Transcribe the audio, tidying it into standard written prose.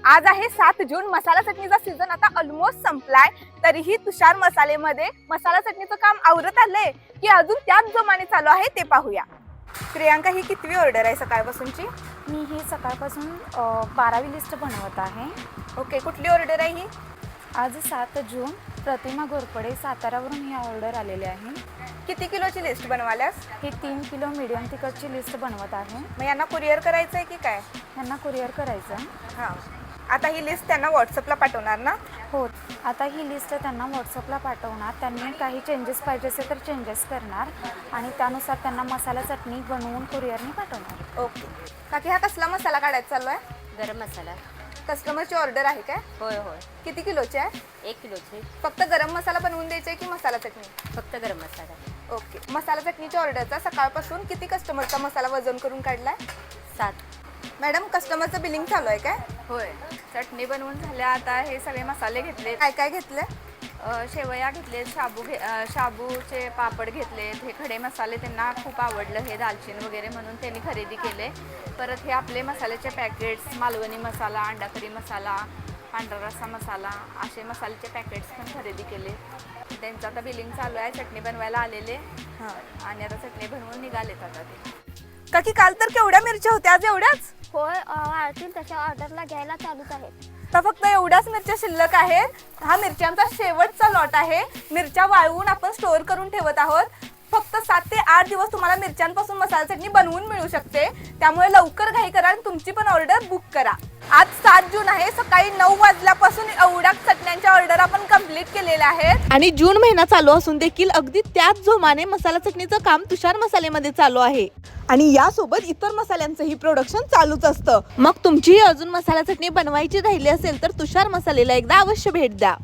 आज आहे 7 जून. मसाला चटणीचा सीझन आता ऑलमोस्ट संपलाय. तरीही तुषार मसालेमध्ये मसाला चटणीचं काम आवरत आलंय की अजून त्याच जोमाने चालू आहे ते पाहूया. प्रियांका, ही कितवी ऑर्डर आहे सकाळपासूनची? मी ही सकाळपासून 12वी लिस्ट बनवत आहे. ओके, कुठली ऑर्डर आहे ही? आज 7 जून प्रतिमा घोरपडे सातारावरून ही ऑर्डर आलेली आहे. किती किलोची लिस्ट बनवाल्यास? ही 3 किलो मीडियम तिखटची लिस्ट बनवत आहे. मग यांना कुरिअर करायचं आहे की काय? यांना कुरिअर करायचं आहे. हां, आता ही लिस्ट त्यांना व्हॉट्सअपला पाठवणार ना? हो, आता ही लिस्ट त्यांना व्हॉट्सअपला पाठवणार. त्यांनी काही चेंजेस पाहिजे असेल तर चेंजेस करणार आणि त्यानुसार त्यांना मसाला चटणी बनवून कुरिअरने पाठवणार. ओके काकी, हा कसला मसाला काढायचा चालू आहे? गरम मसाला. कस्टमरची ऑर्डर आहे काय? होय होय, किती किलोची आहे? 1 किलोची. फक्त गरम मसाला बनवून द्यायचा आहे की मसाला चटणी? फक्त गरम मसाला. ओके, मसाला चटणीच्या ऑर्डरचा सकाळपासून किती कस्टमरचा मसाला वजन करून काढलाय? 7. मॅडम, कस्टमरचं बिलिंग चालू आहे काय? होय, चटणी बनवून झाल्या. आता हे सगळे मसाले घेतले. काय काय घेतले? शेवया घेतले, शाबूचे पापड घेतले. हे खडे मसाले त्यांना खूप आवडलं, हे दालचिनी वगैरे म्हणून त्यांनी खरेदी केले. परत हे आपले मसाल्याचे पॅकेट्स, मालवणी मसाला, अंडा करी मसाला, पांढरा रस्सा मसाला, असे मसाल्याचे पॅकेट्स पण खरेदी केले. त्यांचं आता बिलिंग चालू आहे. चटणी बनवायला आलेले आणि आता चटणी बनवून निघालेत आता ते. काकी, काल तर केवढ्या मिरच्या होत्या, आज एवढ्याच? होय, वाढतील तशा ऑर्डरला घ्यायला चालूच आहेत. तर फक्त एवढ्याच मिरच्या शिल्लक आहेत. हा मिरच्यांचा शेवटचा लॉट आहे. मिरच्या वाळवून आपण स्टोअर करून ठेवत आहोत. फक्त 7 ते 8 दिवस तुम्हाला मिरच्यांपासून मसाला चटणी बनवून मिळू शकते. त्यामुळे लवकर घाई करा आणि तुमची पण ऑर्डर बुक करा. आज 7 जून आहे. सकाळी 9 वाजल्यापासून एवढ्या चटण्यांच्या ऑर्डर आपण कंप्लीट केलेल्या आहेत आणि जून महिना चालू असून देखील अगदी त्याच जोमाने मसाला चटणीचं काम तुषार मसालेमध्ये चालू आहे आणि यासोबत इतर मसाल्यांचंही प्रोडक्शन चालूच असतं. मग तुमचीही अजून मसाला चटणी बनवायची राहिली असेल तर तुषार मसालेला एकदा अवश्य भेट द्या.